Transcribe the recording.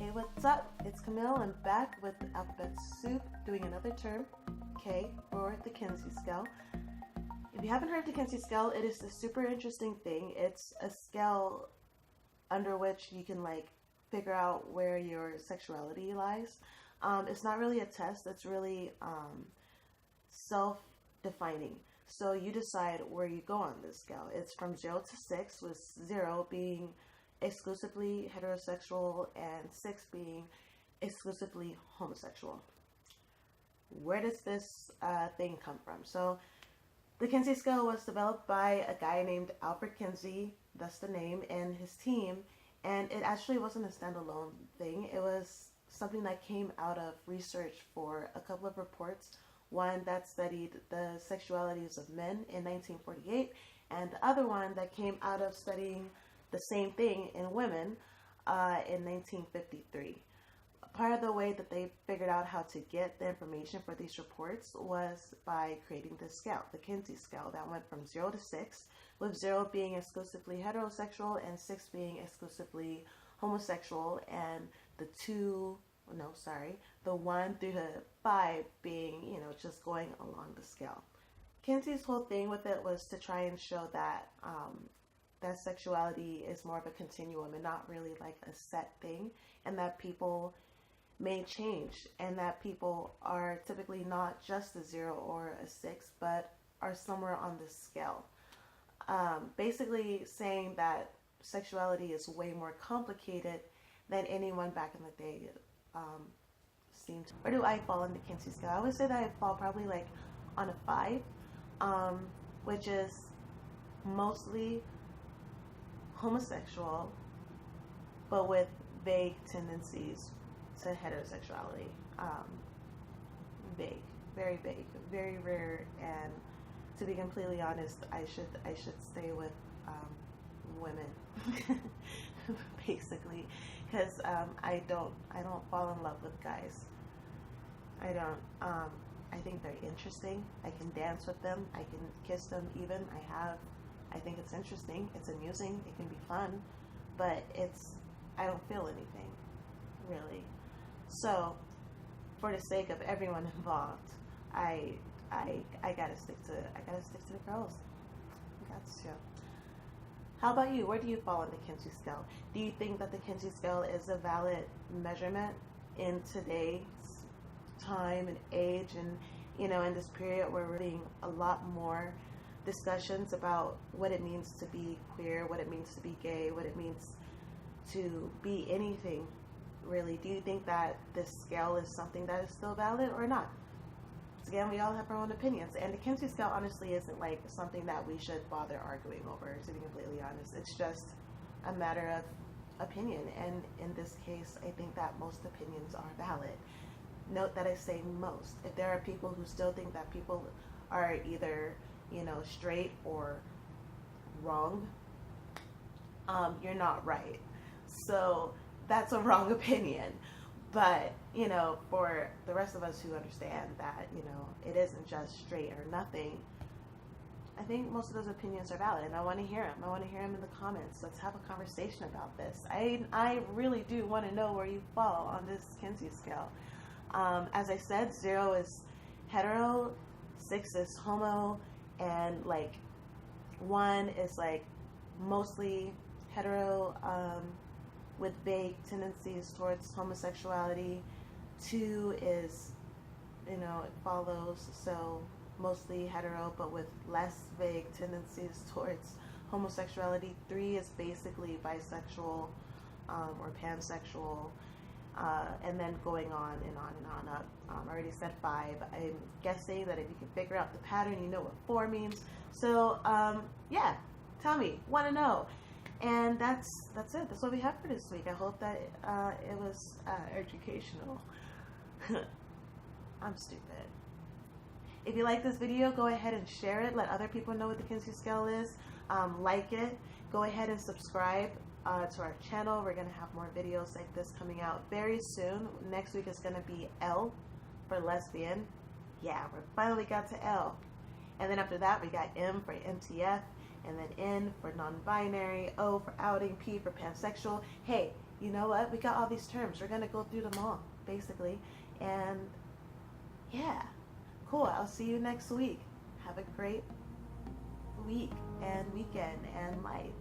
Hey, what's up? It's Camille. I'm back with Alphabet Soup doing another term, K, for the Kinsey Scale. If you haven't heard of the Kinsey Scale, it is a super interesting thing. It's a scale under which you can figure out where your sexuality lies. It's not really a test. It's really self-defining. So you decide where you go on this scale. It's from 0 to 6, with 0 being exclusively heterosexual and 6 being exclusively homosexual. Where does this thing come from? So the Kinsey Scale was developed by a guy named Albert Kinsey, that's the name, and his team, and it actually wasn't a standalone thing. It was something that came out of research for a couple of reports, one that studied the sexualities of men in 1948, and the other one that came out of studying the same thing in women in 1953. Part of the way that they figured out how to get the information for these reports was by creating this scale, the Kinsey Scale, that went from 0 to 6, with 0 being exclusively heterosexual and 6 being exclusively homosexual, and the 1 through the 5 being, just going along the scale. Kinsey's whole thing with it was to try and show that that sexuality is more of a continuum and not really like a set thing, and that people may change, and that people are typically not just a 0 or a 6, but are somewhere on this scale. Basically saying that sexuality is way more complicated than anyone back in the day seemed to. Where do I fall in the Kinsey Scale? I would say that I fall probably on a 5, which is mostly homosexual, but with vague tendencies to heterosexuality. Vague, very vague, very rare, and to be completely honest, I should stay with women, basically, because I don't fall in love with guys. I don't. I think they're interesting. I can dance with them. I can kiss them even. I think it's interesting. It's amusing. It can be fun, but I don't feel anything, really. So, for the sake of everyone involved, I gotta stick to the girls. Gotcha. How about you? Where do you fall in the Kinsey Scale? Do you think that the Kinsey Scale is a valid measurement in today's time and age, and in this period where we're seeing a lot more discussions about what it means to be queer, what it means to be gay, what it means to be anything, really? Do you think that this scale is something that is still valid or not? Again, we all have our own opinions, and the Kinsey Scale honestly isn't something that we should bother arguing over, to be completely honest. It's just a matter of opinion, and in this case, I think that most opinions are valid. Note that I say most. If there are people who still think that people are either straight or wrong, you're not right. So that's a wrong opinion. But, for the rest of us who understand that, it isn't just straight or nothing, I think most of those opinions are valid, and I want to hear them. I want to hear them in the comments. Let's have a conversation about this. I really do want to know where you fall on this Kinsey Scale. As I said, 0 is hetero, 6 is homo, and 1 is mostly hetero with vague tendencies towards homosexuality. 2 is, it follows, so mostly hetero but with less vague tendencies towards homosexuality. 3 is basically bisexual or pansexual, and then going on and on and on up. I already said 5. I'm guessing that if you can figure out the pattern, you know what 4 means. So yeah, tell me, want to know. And that's it. That's what we have for this week. I hope that it was educational. I'm stupid. If you like this video, go ahead and share it. Let other people know what the Kinsey Scale is. Like it. Go ahead and subscribe to our channel. We're going to have more videos like this coming out very soon. Next week is going to be L for lesbian. Yeah, we finally got to L. And then after that, we got M for MTF, and then N for non-binary, O for outing, P for pansexual. Hey, you know what? We got all these terms. We're gonna go through them all, basically. And yeah, cool. I'll see you next week. Have a great week and weekend and life.